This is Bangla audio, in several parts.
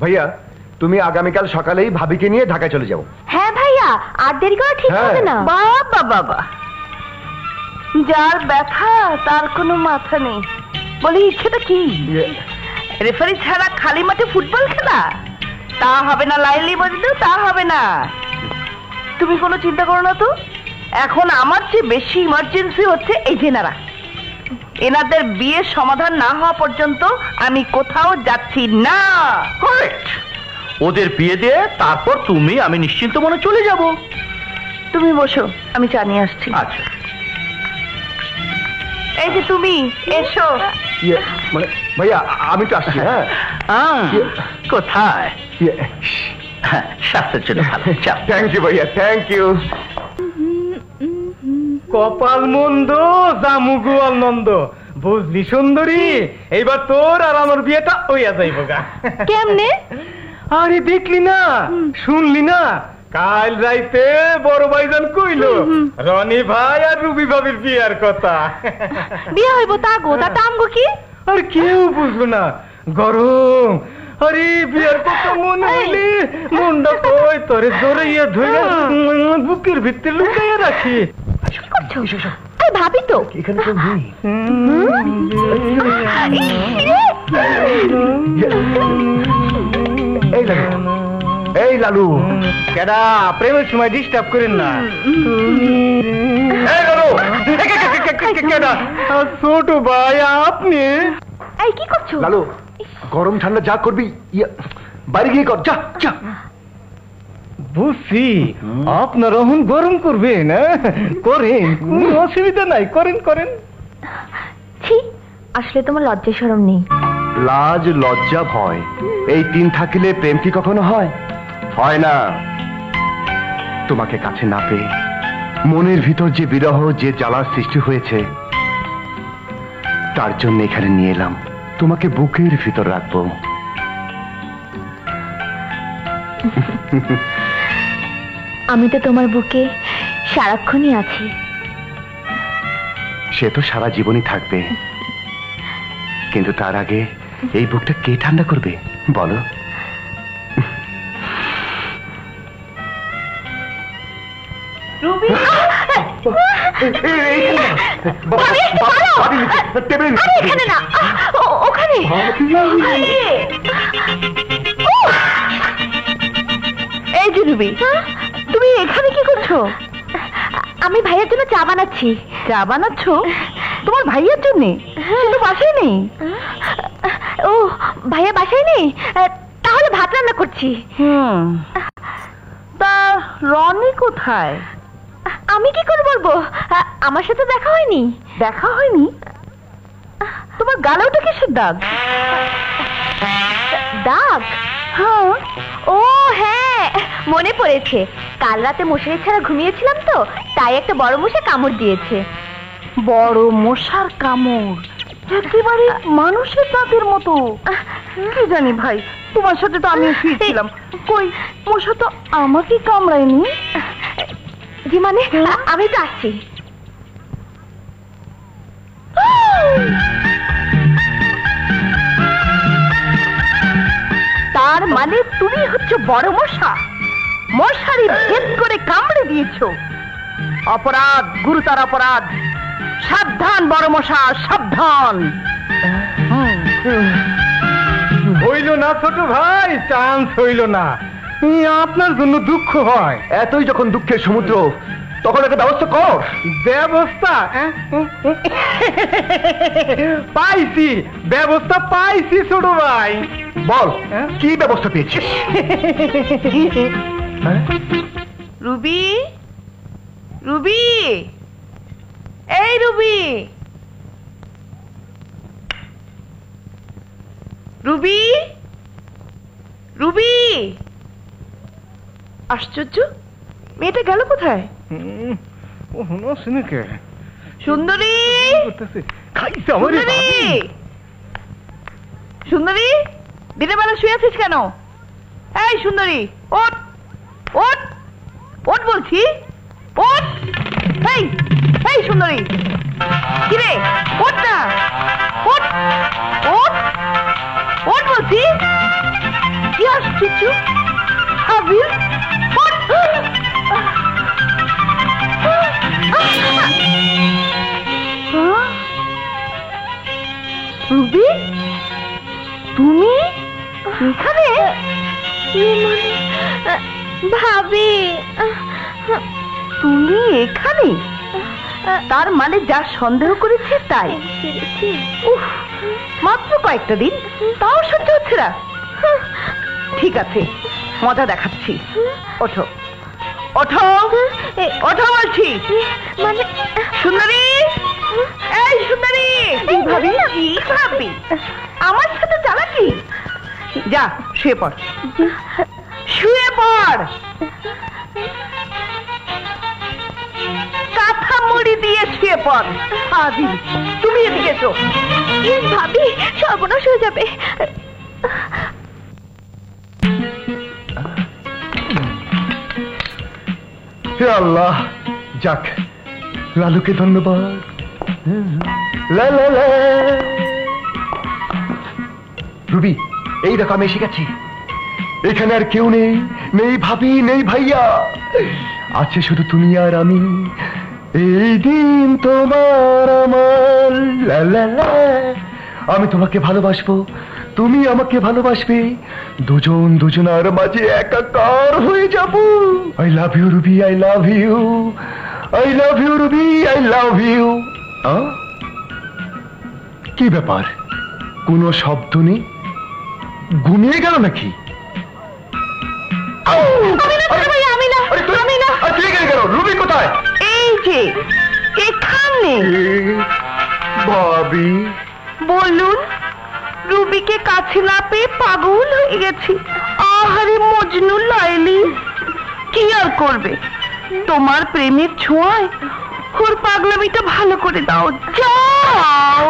ভাইয়া তুমি আগামীকাল সকালেই ভাবিকে নিয়ে ঢাকায় চলে যাও। হ্যাঁ ভাইয়া, আর দেরি করা ঠিক হবে না। বাবা বাবা, যার ব্যথা তার কোনো মাথা নেই। বলি ইচ্ছেটা কি? রেফারি ছাড়া খালি মাঠে ফুটবল খেলা? তা হবে না লাইলি বাজিতেও, তা হবে না। তুমি কোনো চিন্তা করো না তো। এখন আমার চেয়ে বেশি ইমার্জেন্সি হচ্ছে এই জেনারা। এনাদের বিয়ের সমাধান না হওয়া পর্যন্ত আমি কোথাও যাচ্ছি না। ওদের বিয়ে দিয়ে তারপর তুমি আমি নিশ্চিন্ত মনে চলে যাব। তুমি বসো, আমি চা নিয়ে আসছি। আচ্ছা। এই যে তুমি এসো। মানে ভাইয়া আমি তো আসছি। হ্যাঁ কোথায়? স্বাস্থ্যের জন্য ভালো। থ্যাংক ইউ ভাইয়া, থ্যাংক ইউ। কপাল মন্দ জামুগু আনন্দ, বুঝলি সুন্দরী, এইবার তোর আর আমার বিয়েটা হইয়া যাইব গা। কেমনে? আরে দেখলি না, শুনলি না, কাল রাইতে বড় ভাইজান কইলো রনি ভাই আর রুবি ভাবির বিয়ার কথা। বিয়ে হইব তা গো, তা আমগো কি? আর কেউ বুঝলো না, গরম। আরে বিয়ার কথা মনে হইলে মনটা কই তোরে জড়াইয়া ধইরা বুকের ভিতরে লুকাইয়া রাখি। কি করছো? আরে ভাবি তো এখানে তো নেই। এই লালু, এই লালু, কেডা প্রেমের সময় ডিস্টার্ব করেন না। এই লালু, কেডা? ছোট ভাই আপনি? এই কি করছো? লালু গরম ঠান্ডা যা করবি বাইরে গিয়ে কর, যা যা। বুঝছি আপনার এখন গরম করবেন, করেন, কোনো অসুবিধা নাই, করেন করেন। ছি, আসলে তোমার লজ্জা শরম নেই। লাজ লজ্জা ভয় এই তিন থাকিলে প্রেম কি কখনো হয়? হয় না। তোমাকে কাছে না পেয়ে মনের ভিতর যে বিরহ, যে জ্বালার সৃষ্টি হয়েছে, তার জন্য এখানে নিয়ে এলাম। তোমাকে বুকের ভিতর রাখবো। আমি তো তোমার বুকে সারাক্ষণই আছি। সে তো সারা জীবনই থাকবে, কিন্তু তার আগে এই বুকটা কে ঠান্ডা করবে বলো? রুবি, এখানে না, ওখানে। এই যে রুবি, তুমি এখানে কি করছো? আমি ভাইয়ের জন্য চা বানাচ্ছি। চা বানাচ্ছো? তোমার ভাইয়ের জন্য? সে তো বাসায় নেই। ও ভাইয়া বাসায় নেই, তাহলে ভাত রান্না করছি। তা রনি কোথায়? আমি কি করে বলবো, আমার সাথে দেখা হয়নি। দেখা হয়নি? তোমার গালে ওটা কিসের দাগ? দাগ? হ্যাঁ। ও হ্যাঁ, মনে পড়েছে। কাল রাতে মশারি ছাড়া ঘুমিয়েছিলাম তো, তাই একটা বড় মশা কামড় দিয়েছে। বড় মশার কামড়? একেবারে মানুষের দাঁতের মতো। কি জানি ভাই, তোমার সাথে তো আমি শুয়েছিলাম, কই মশা তো আমাকে কামড়ায়নি। জি মানে আমি তো আসছি। তার মানে তুমি হচ্ছে বড় মশা, মশারি ভেদ করে কামড়ে দিয়েছো। অপরাধ, গুরুতর অপরাধ। সাবধান বড় মশা, সাবধান। হইল না ছোট ভাই, চান্স হইল না। আপনার জন্য দুঃখ হয়। এতই যখন দুঃখের সমুদ্র, তখন একটা ব্যবস্থা কর। ব্যবস্থা পাইছি, ব্যবস্থা পাইছি ছোট ভাই। বল কি ব্যবস্থা পেয়েছিস? রুবি, রুবি, এই রুবি, রুবি, রুবি। আশ্চর্য, মেয়েটা গেল কোথায়? সুন্দরী, সুন্দরী, সুন্দরী, দিনের বেলা শুয়ে আছিস কেন? এই সুন্দরী, ওঠ, ওঠ, ওঠ বলছি, ওঠ। এই, এই সুন্দরী, কিরে, ওঠ না, ওঠ, ওঠ, ওঠ বলছি। কি রাজু। হাবিল, রুবি, তুমি এখানে? ভাবি, তুমি এখানে? তার মানে যা সন্দেহ করেছে তাই। উফ, মাত্র কয়েকটা দিন, তাও সহ্য হচ্ছে না। ঠিক আছে, মজা দেখাচ্ছি। ওঠো ওঠো ওঠো বলছি। মানে সুন্দরী, এই সুন্দরী। ভাবি, কি ভাবি? আমার সাথে চালাকি? যা শুয়ে পড়, শুয়ে পড়। কাঁথা মুড়ি দিয়ে শুয়ে পড়। আদি, তুমি এদিকে এসো। ভাবি, সর্বনাশ হয়ে যাবে। হে আল্লাহ, যাক, লালুকে ধন্যবাদ। লা লা লা। রুবি, এই দেখো আমি এসে গেছি। এখানে আর কেউ নেই, নেই ভাবি, নেই ভাইয়া, আছে শুধু তুমি আর আমি। এই দিন তোমার আমার, লা লা লা। আমি তোমাকে ভালোবাসবো, তুমি আমাকে ভালোবাসবে, দুজন দুজনার মাঝে একাকার হয়ে যাব। I love you Ruby, I love you, I love you Ruby, I love you. কি ব্যাপার, কোনো শব্দ নেই? ঘুমিয়ে গেল নাকি? রুবি কোথায়? এই যে এখানে। ভাবি, বলুন, রুবিকে কাছে না পেয়ে পাগল হয়ে গেছি। আহারে মজনু লাইলি, কি আর করবে, তোমার প্রেমের ছোঁয়ায় ওর পাগলামিটা ভালো করে দাও। যাও।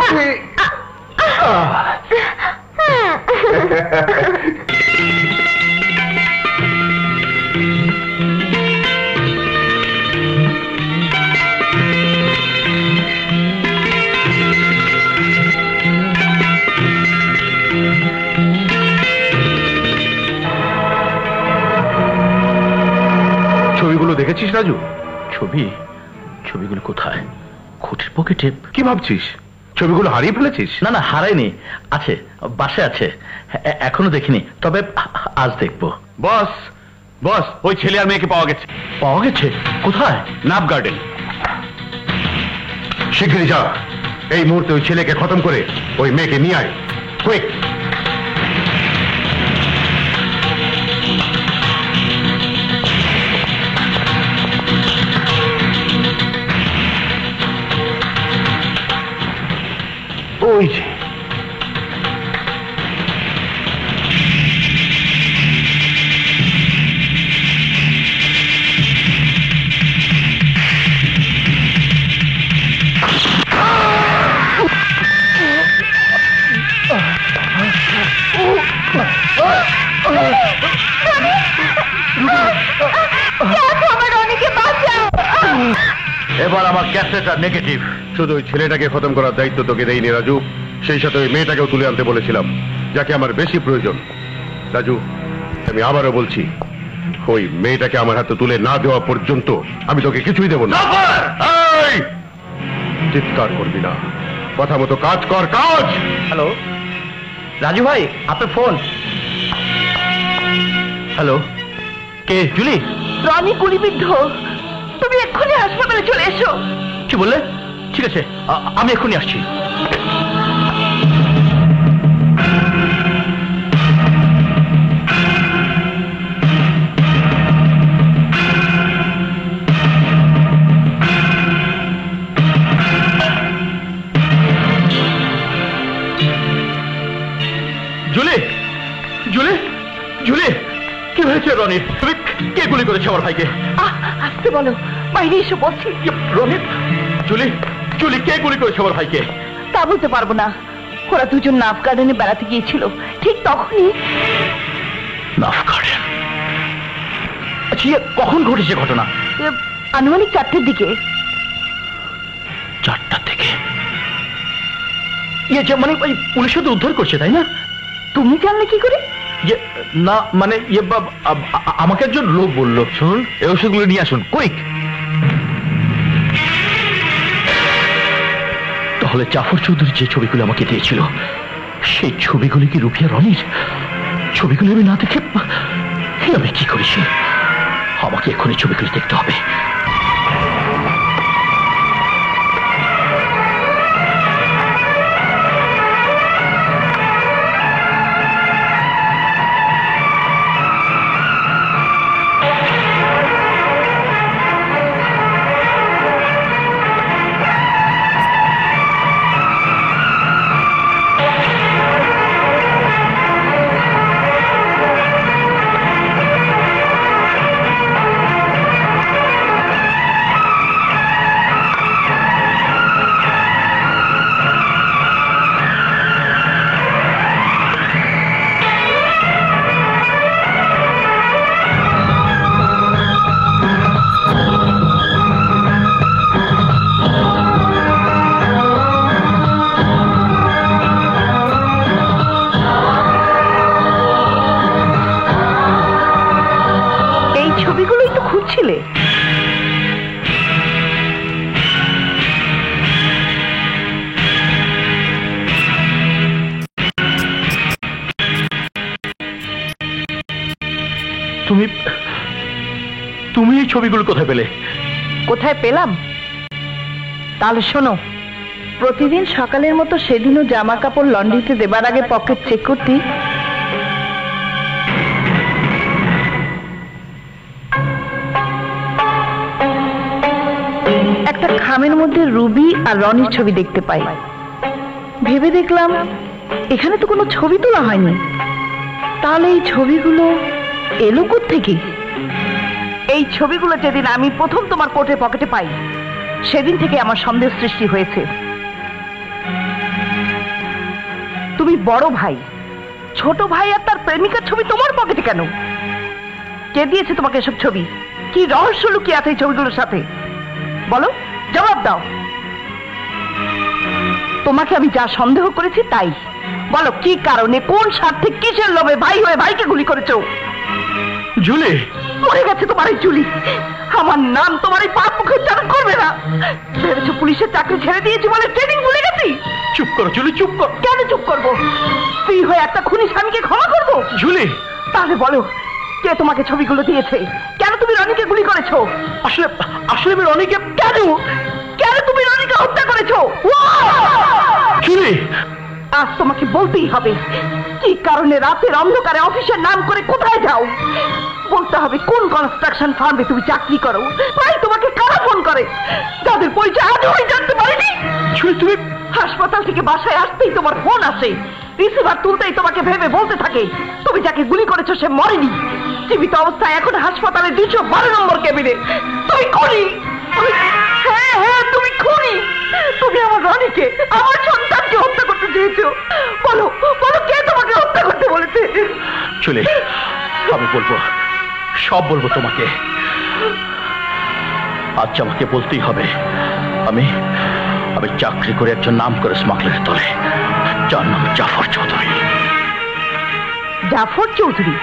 ছবিগুলো দেখেছিস রাজু? ছবিগুলো কোথায়? খুঁটির পকেটে। কি ভাবছিস, ছবিগুলো হারিয়ে ফেলেছিস? না না, হারাইনি, আছে, বাসায় আছে। এখনো দেখিনি, তবে আজ দেখবো। বস, বস, ওই ছেলে আর মেয়েকে পাওয়া গেছে। পাওয়া গেছে? কোথায়? Nerve garden. শিগগিরই যা, এই মুহূর্তে ওই ছেলেকে খতম করে ওই মেয়েকে নিয়ে আয়, কুইক। ওই যে এবার আমার ক্যাসেটটা নেগেটিভ। শুধু ওই ছেলেটাকে খতম করার দায়িত্ব তোকে দেইনি রাজু, সেই সাথে ওই মেয়েটাকেও তুলে আনতে বলেছিলাম, যাকে আমার বেশি প্রয়োজন। রাজু, আমি আবারও বলছি, ওই মেয়েটাকে আমার হাতে তুলে না দেওয়া পর্যন্ত আমি তোকে কিছুই দেব না। এই, চিৎকার করবি না, কথা মতো কাজ কর, কাজ। হ্যালো রাজু ভাই, আপনার ফোন। হ্যালো, কে? জুলি? রনি গুলিবিদ্ধ, তুমি এক্ষুনি হাসপাতালে চলে এসো। কি বললে? ঠিক আছে, আমি এক্ষুনি আসছি। জুলি, জুলি, জুলি, কি হয়েছে রনির? কে গুলি করেছে আমার ভাইকে? আসতে বলো, বাইরে এসে বলছি। রনির, জুলি, জুলি, কে গুলি করেছে আমার ভাইকে? তা বলতে পারবো না, ওরা দুজন নাফ গার্ডেনে বেড়াতে গিয়েছিল, ঠিক তখনই। নাফ গার্ডেন? আচ্ছা, কখন ঘটেছে ঘটনা? আনুমানিক 4টের দিকে। 4টা থেকে? মানে ওই পুলিশ তো উদ্ধার করছে, তাই না? তুমি জানলে কি করে? না মানে আমাকে একজন লোক বললো। শুনুন, এই ওষুধগুলো নিয়ে আসুন, কুইক। তাহলে জাফর চৌধুরী যে ছবিগুলো আমাকে দিয়েছিল, সেই ছবিগুলি কি রুপিয়া রনির? ছবিগুলো আমি না দেখে আমি কি করেছি? আমাকে এখনই ছবিগুলি দেখতে হবে। ছবিগুলোই তো খুঁজছিলে। তুমি এই ছবিগুলো কোথায় পেলে? কোথায় পেলাম? তাহলে শোনো, প্রতিদিন সকালের মতো সেদিনও জামা কাপড় লন্ড্রিতে দেবার আগে পকেট চেক করতি। একটা খামের মধ্যে রুবি আর রনির ছবি দেখতে পাই। ভেবে দেখলাম এখানে তো কোনো ছবি তোলা হয়নি, তাহলে এই ছবিগুলো এলো কোত্থেকে? এই ছবিগুলো যেদিন আমি প্রথম তোমার কোটের পকেটে পাই, সেদিন থেকে আমার সন্দেহ সৃষ্টি হয়েছে। তুমি বড় ভাই, ছোট ভাই আর তার প্রেমিকার ছবি তোমার পকেটে কেন? কে দিয়েছে তোমাকে এসব ছবি? কি রহস্য লুকিয়ে আছে এই ছবিগুলোর সাথে? বলো, জবাব দাও। তোমাকে আমি যা সন্দেহ করেছি তাই বলো, কি কারণে, কোন স্বার্থে, কিসের লোভে ভাই হয়ে ভাইকে গুলি করেছো? জুলি মরে গেছে তোমার এই জুলি। আমার নাম তোমার এই পাপ মুখে উচ্চারণ করবে না। ভেবেছো পুলিশের চাকরি ছেড়ে দিয়েছি বলে ট্রেনিং ভুলে গেছি? চুপ করো জুলি, চুপ কর। কেন চুপ করবো? স্ত্রী হয়ে একটা খুনি স্বামীকে ক্ষমা করবো? জুলি তাহলে বলো, কে তোমাকে ছবিগুলো দিয়েছে? কেন তুমি রনিকে গুলি করেছো? আসলে আসলে আমি রনিকে কেন কেন তুমি রনিকে হত্যা করেছো? জুলি আজ তোমাকে বলতেই হবে, কি কারণে রাতের অন্ধকারে অফিসের নাম করে কোথায় যাও? বলতে হবে কোন কনস্ট্রাকশন ফার্মে তুমি চাকরি করো, প্রায় তোমাকে কারা ফোন করে, যাদের পরিচয় আজও আমি জানতে পারিনি। তুমি হাসপাতাল থেকে বাসায় আসতেই তোমার ফোন আসে, রিসিভার তুলতেই তোমাকে ভেবে বলতে থাকে তুমি যাকে গুলি করেছো সে মরেনি, জীবিত অবস্থায় এখন হাসপাতালের 212 নম্বর কেবিনে। তুমি খুনি। হ্যাঁ হ্যাঁ, তুমি খুনি। তুমি আমার রনিকে, আমার সন্তানকে হত্যা করতে চেয়েছো। বলো বলো, কে তোমাকে হত্যা করতে বলেছে? চলে, আমি বলবো, সব বলবো তোমাকে। আজ আমাকে বলতেই হবে, আমি আমি চাকরি করে একজন নাম করে স্মাগলারের দলে, যার নাম জাফর চৌধুরী। জাফর চৌধুরী?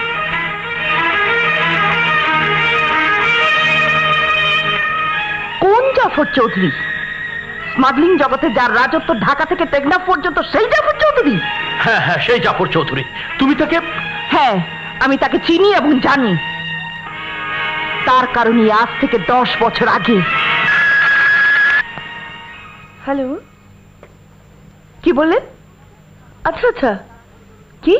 কোন জাফর চৌধুরী? স্মাগলিং জগতে যার রাজত্ব ঢাকা থেকে টেকনাফ পর্যন্ত, সেই জাফর চৌধুরী? হ্যাঁ হ্যাঁ, সেই জাফর চৌধুরী। তুমি তাকে? হ্যাঁ, আমি তাকে চিনি এবং জানি। তার কারণে আজ থেকে 10 বছর আগে। হ্যালো, কি বললেন? আচ্ছা আচ্ছা, কি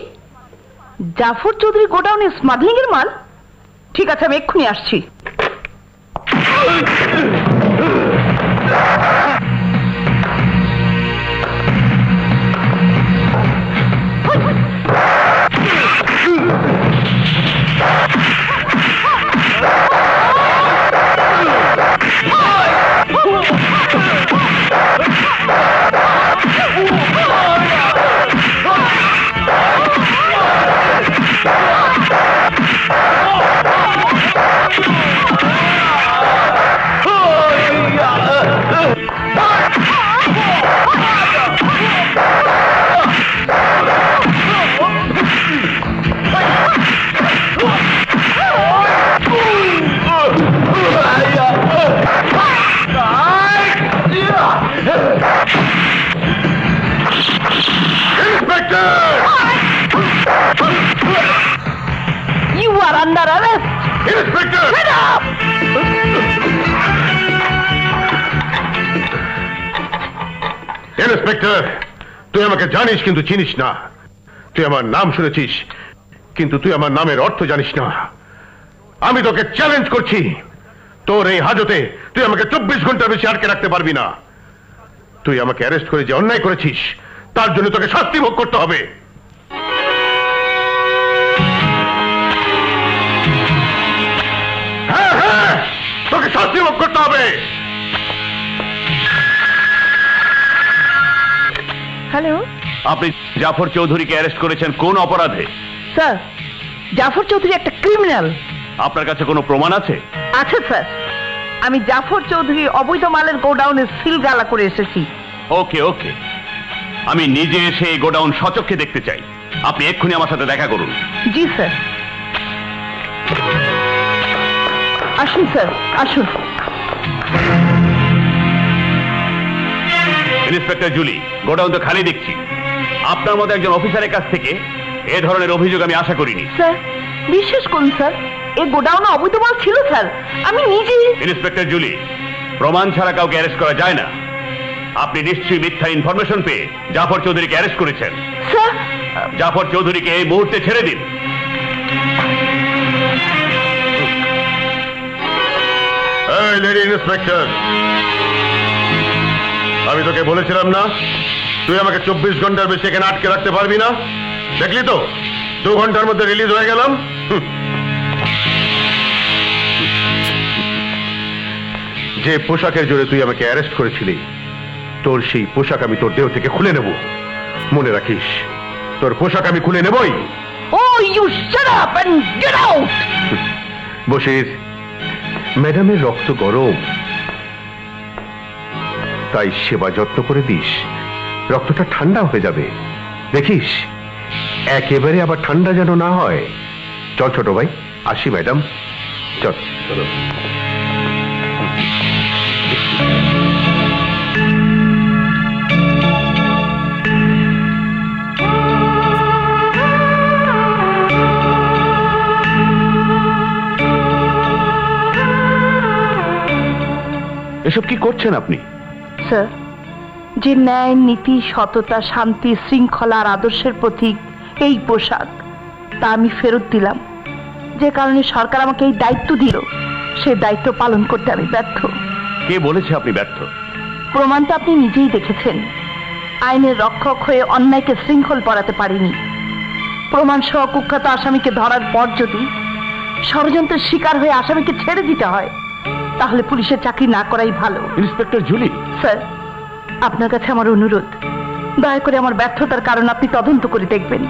জাফর চৌধুরী গোডাউনে স্মাগলিং এর মাল? ঠিক আছে, আমি এক্ষুনি আসছি। ইন্সপেক্টর, তুই আমাকে জানিস কিন্তু চিনিস না। তুই আমার নাম শুনেছিস কিন্তু তুই আমার নামের অর্থ জানিস না। আমি তোকে চ্যালেঞ্জ করছি, তোর এই হাজতে তুই আমাকে 24 ঘন্টার বেশি আটকে রাখতে পারবি না। তুই আমাকে অ্যারেস্ট করে যে অন্যায় করেছিস তার জন্য তোকে শাস্তি ভোগ করতে হবে। হ্যাঁ হ্যাঁ, তোকে শাস্তি ভোগ করতে হবে। হ্যালো আপনি জাফর চৌধুরীকে অ্যারেস্ট করেছেন কোন অপরাধে? স্যার, জাফর চৌধুরী একটা ক্রিমিনাল। আপনার কাছে কোনো প্রমাণ আছে? আছে স্যার, আমি জাফর চৌধুরী অবৈধ মালের গোডাউনে সিলগালা করে এসেছি। ওকে ওকে, আমি নিজে এসে এই গোডাউন সচক্ষে দেখতে চাই। আপনি এক্ষুনি আমার সাথে দেখা করুন। জি স্যার, আসুন স্যার আসুন। ইন্সপেক্টর জুলি, গোডাউন তো খালি দেখছি। আপনার মতো একজন অফিসারের কাছ থেকে এ ধরনের অভিযোগ আমি আশা করিনি। স্যার বিশ্বাস করুন স্যার, এই গোডাউনে অবৈধ মাল ছিল স্যার, আমি নিজেই। ইন্সপেক্টর জুলি, প্রমাণ ছাড়া কাউকে অ্যারেস্ট করা যায় না। আপনি নিশ্চয়ই মিথ্যা ইনফরমেশন পেয়ে জাফর চৌধুরীকে অ্যারেস্ট করেছেন। স্যার, জাফর চৌধুরীকে এই মুহূর্তে ছেড়ে দিন। এই লেডি ইন্সপেক্টর, আমি তোকে বলেছিলাম না তুই আমাকে 24 ঘন্টার বেশি এখানে আটকে রাখতে পারবি না? দেখলি তো 2 ঘন্টার মধ্যে রিলিজ হয়ে গেলাম। যে পোশাকের জোরে তুই আমাকে অ্যারেস্ট করেছিলি, তোর সেই পোশাক আমি তোর দেহ থেকে খুলে নেব। মনে রাখিস, তোর পোশাক আমি খুলে নেবই। Oh you shut up and get out. Bashir, ম্যাডামের রক্ত গরম, তাই সেবা যত্ন করে দিস, রক্তটা ঠান্ডা হয়ে যাবে। দেখিস একেবারে আবার ঠান্ডা যেন না হয়। চল ছোট ভাই, আসি ম্যাডাম, চল। এসব কি করছেন আপনি? স্যার, যে ন্যায় নীতি সততা শান্তি শৃঙ্খলা আর আদর্শের প্রতীক এই পোশাক, তা আমি ফেরত দিলাম। যে কারণে সরকার আমাকে এই দায়িত্ব দিল, সেই দায়িত্ব পালন করতে আমি ব্যর্থ। কে বলেছে আপনি ব্যর্থ? প্রমাণ তো আপনি নিজেই দেখেছেন। আইনের রক্ষক হয়ে অন্যায়কে শৃঙ্খল পড়াতে পারিনি। প্রমাণ সহ কুখ্যাত আসামিকে ধরার পর যদি ষড়যন্ত্রের শিকার হয়ে আসামিকে ছেড়ে দিতে হয়, তাহলে পুলিশের চাকরি না করাই ভালো। ইন্সপেক্টর জুলি, স্যার, আপনার কাছে আমার অনুরোধ, দয়া করে আমার ব্যর্থতার কারণ আপনি তদন্ত করে দেখবেন।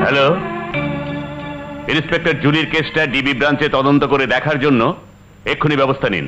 হ্যালো, ইন্সপেক্টর জুলির কেসটা ডিবি ব্রাঞ্চে তদন্ত করে দেখার জন্য এক্ষুনি ব্যবস্থা নিন।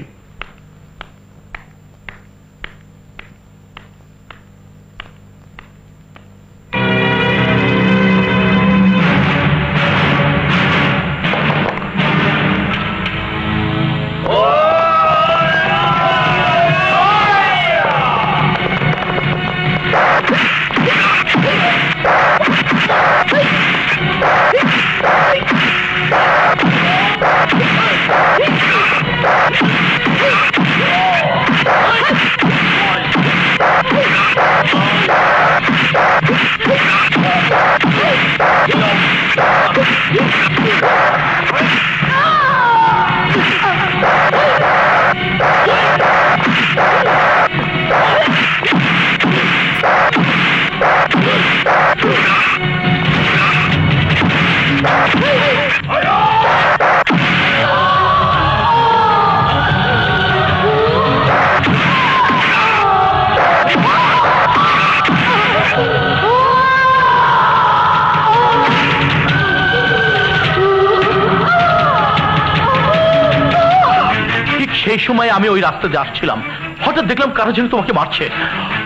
সেই সময় আমি ওই রাস্তা যাচ্ছিলাম, হঠাৎ দেখলাম কারো যেন তোমাকে মারছে।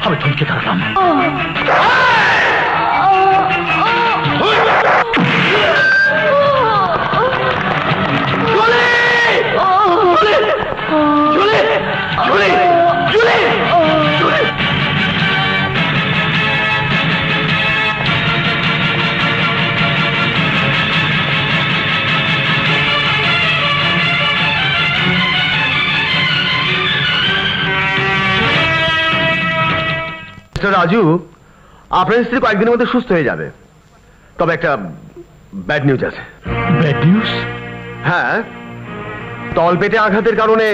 আমি থমকে দাঁড়ালাম। মিস্টার রাজু, আপনার স্ত্রী কয়েকদিনের মধ্যে সুস্থ হয়ে যাবে, তবে একটা ব্যাড নিউজ আছে। Bad news? হ্যাঁ, তলপেটে আঘাতের কারণে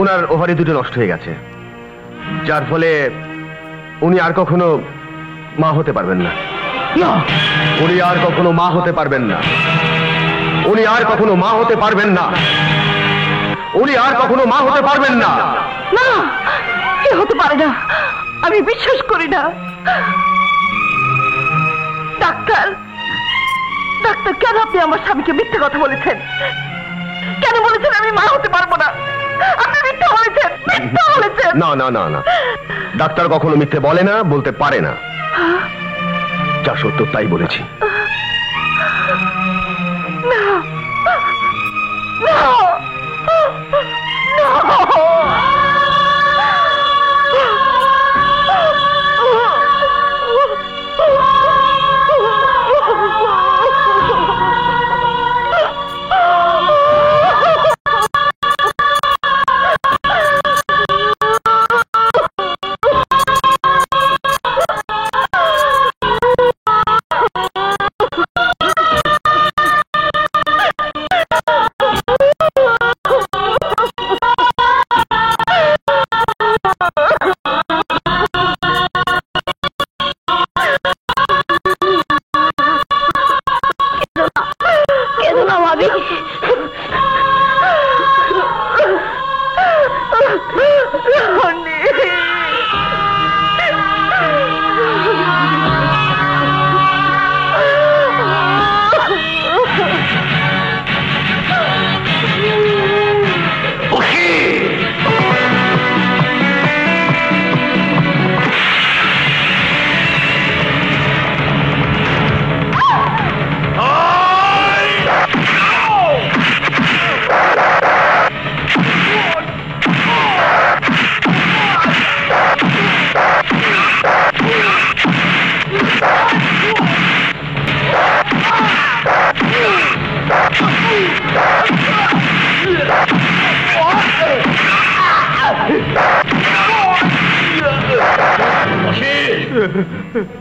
ওনার ওভারি দুটো নষ্ট হয়ে গেছে, যার ফলে উনি আর কখনো মা হতে পারবেন না। উনি আর কখনো মা হতে পারবেন না। উনি আর কখনো মা হতে পারবেন না। উনি আর কখনো মা হতে পারবেন না। না, এ হতে পারে না, আমি বিশ্বাস করি না। ডাক্তার, ডাক্তার, কেন আপনি আমার স্বামীকে মিথ্যে কথা বলেছেন? কেন বলেছেন আমি মা হতে পারবো না? আপনি মিথ্যা বলেছেন, মিথ্যা বলেছেন। না না না না, ডাক্তার কখনো মিথ্যে বলে না, বলতে পারে না। যা সত্য তাই বলেছি। না, না,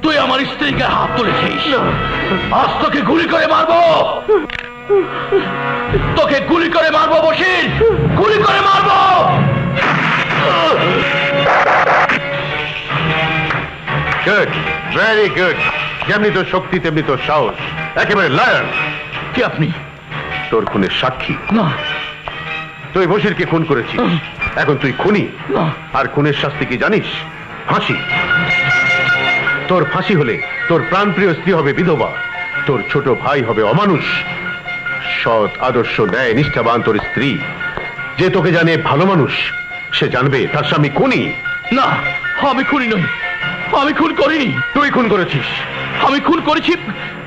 তুই আমার স্ত্রীকে হাত তুলেছিস, আজ তোকে গুলি করে মারবো, তোকে গুলি করে মারবো বশির, গুলি করে মারবো। Good, very good. যেমনি তোর শক্তি তেমনি তোর সাহস, একেবারে লায়ন। কি আপনি? তোর খুনের সাক্ষী। না, তুই বশিরকে খুন করেছিস, এখন তুই খুনি। না। আর খুনের শাস্তি কি জানিস? ফাঁসি। তোর ফাঁসি হলে তোর প্রাণপ্রিয় স্ত্রী হবে বিধবা, তোর ছোট ভাই হবে অমানুষ। সৎ, আদর্শ, ন্যায়, নিষ্ঠাবান তোর স্ত্রী, যে তোকে জানে ভালো মানুষ, সে জানবে তার স্বামী খুনি। না, আমি খুনি নই, আমি খুন করিনি। তুই খুন করেছিস। আমি খুন করেছি,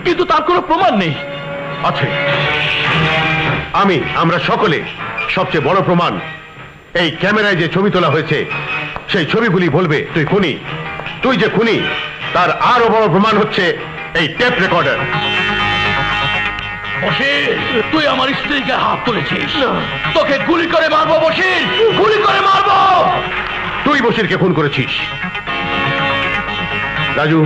কিন্তু তার কোনো প্রমাণ নেই। আছে। আমরা সকলে সবচেয়ে বড় প্রমাণ, এই ক্যামেরায় যে ছবি তোলা হয়েছে সেই ছবিগুলি বলবে তুই খুনি। তুই যে খুনি তার আরো বড় প্রমাণ হচ্ছে এই টেপ রেকর্ডার। বশির, তুই আমার স্ত্রীকে হাত তুলেছিস, তোকে গুলি করে মারবো বশির, গুলি করে মারবো। তুই বশিরকে খুন করেছিস। রাজু,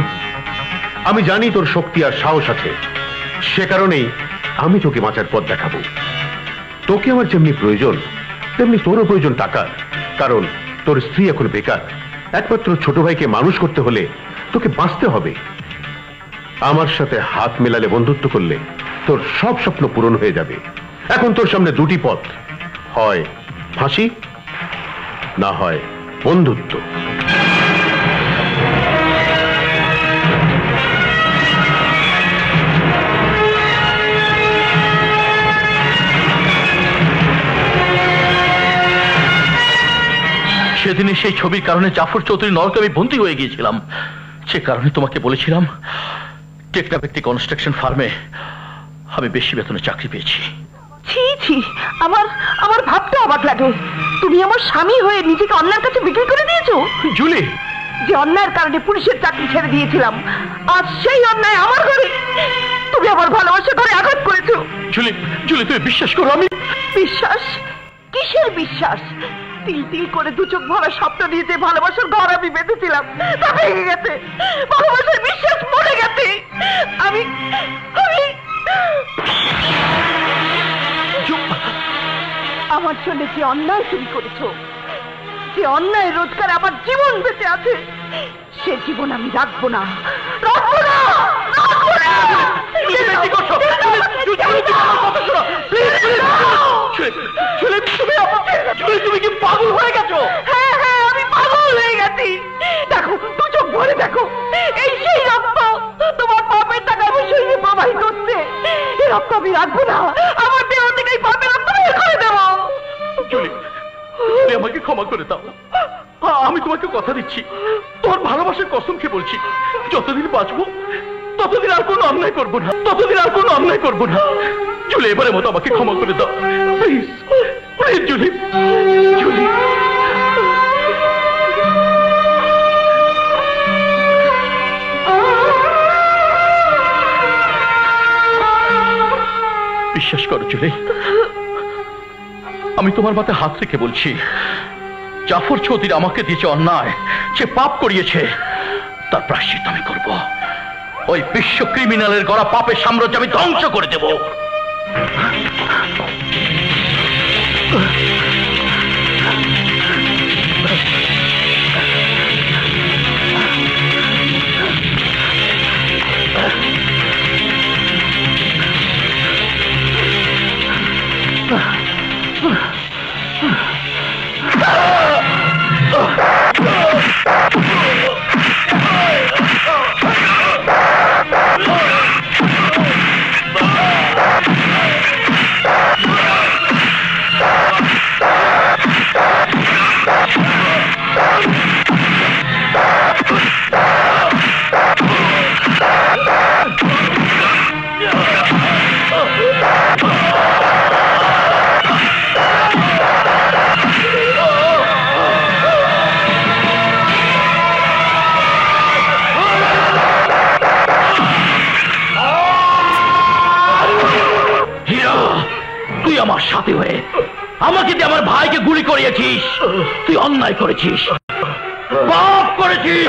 আমি জানি তোর শক্তি আর সাহস আছে, সে কারণেই আমি তোকে বাঁচার পথ দেখাবো। তোকে আমার যেমনি প্রয়োজন তেমনি তোরও প্রয়োজন টাকার, কারণ তোর স্ত্রী এখন বেকার। একমাত্র ছোট ভাইকে মানুষ করতে হলে তোকে বাঁচতে হবে। আমার সাথে হাত মেলালে, বন্ধুত্ব করলে তোর সব স্বপ্ন পূরণ হয়ে যাবে। এখন তোর সামনে দুটি পথ, হয় ফাঁসি, না হয় বন্ধুত্ব। সেদিনে সেই ছবির কারণে জাফর চৌধুরী নরকে আমি বন্দী হয়ে গিয়েছিলাম। সে কারণে তোমাকে বলেছিলাম টেকনা ব্যক্তি কনস্ট্রাকশন ফার্মে আমি বেশি বেতনে চাকরি পেয়েছি। ছি ছি, আমার আমার ভাবতে অবাক লাগে। তুমি আমার স্বামী হয়ে নিজেকে অন্যায়ের কাছে বিক্রি করে দিয়েছো। জুলি, যে অন্যায়ের কারণে পুলিশের চাকরি ছেড়ে দিয়েছিলাম, আজ সেই অন্যায় আমার ঘরে। তুমি আমার ভালোবাসা ঘরে আঘাত করেছো। জুলি, জুলি, তুমি বিশ্বাস করো আমি। বিশ্বাস? কিসের বিশ্বাস? তিল তিল করে দু চোখ ভরা স্বপ্ন নিয়ে যে ভালোবাসার ঘর আমি বেঁধেছিলাম তা ভেঙে গেছে। ভালোবাসার বিশ্বাস মরে গেছে। আমি আমি আমার জন্য যে অন্যায় তুমি করেছো, যে অন্যায় রোজগার আমার জীবন বেঁচে আছে, সে জীবন আমি রাখবো না, রাখবো না, রাখবো না। তুমি কি পাগল হয়ে গেছো? হ্যাঁ হ্যাঁ, আমি পাগল হয়ে গেছি। দেখো, দু চোখ ভরে দেখো, এই সেই রক্ত তোমার পাপের টাকা আমার শরীরে প্রবাহিত হচ্ছে। এই রক্ত আমি রাখবো না, আমার দেহ থেকে এই পাপের রক্ত বের করে দেবো। জুলি, তুমি আমাকে ক্ষমা করে দাও। আমি তোমাকে কথা দিচ্ছি, তোমার ভালোবাসার কসম খেয়ে বলছি, যতদিন বাঁচবো ততদিন আর কোনো অন্যায় করবো না, ততদিন আর কোনো অন্যায় করবো না। জুলি, এবারের মতো আমাকে ক্ষমা করে দাও, প্লিজ প্লিজ জুলি, জুলি। বিশ্বাস করো জুলি, আমি তোমার মাথায় হাত রেখে বলছি, জাফর চৌধুরী আমাকে দিয়েছে অন্যায়, সে পাপ করিয়েছে, তার প্রায়শ্চিত্ত আমি করব। ওই বিশ্ব ক্রিমিনালের গড়া পাপের সাম্রাজ্য আমি ধ্বংস করে দেব। আমার সাথে হয়ে আমাকে দিয়ে আমার ভাইকে গুলি করিয়েছিস, তুই অন্যায় করেছিস, পাপ করেছিস।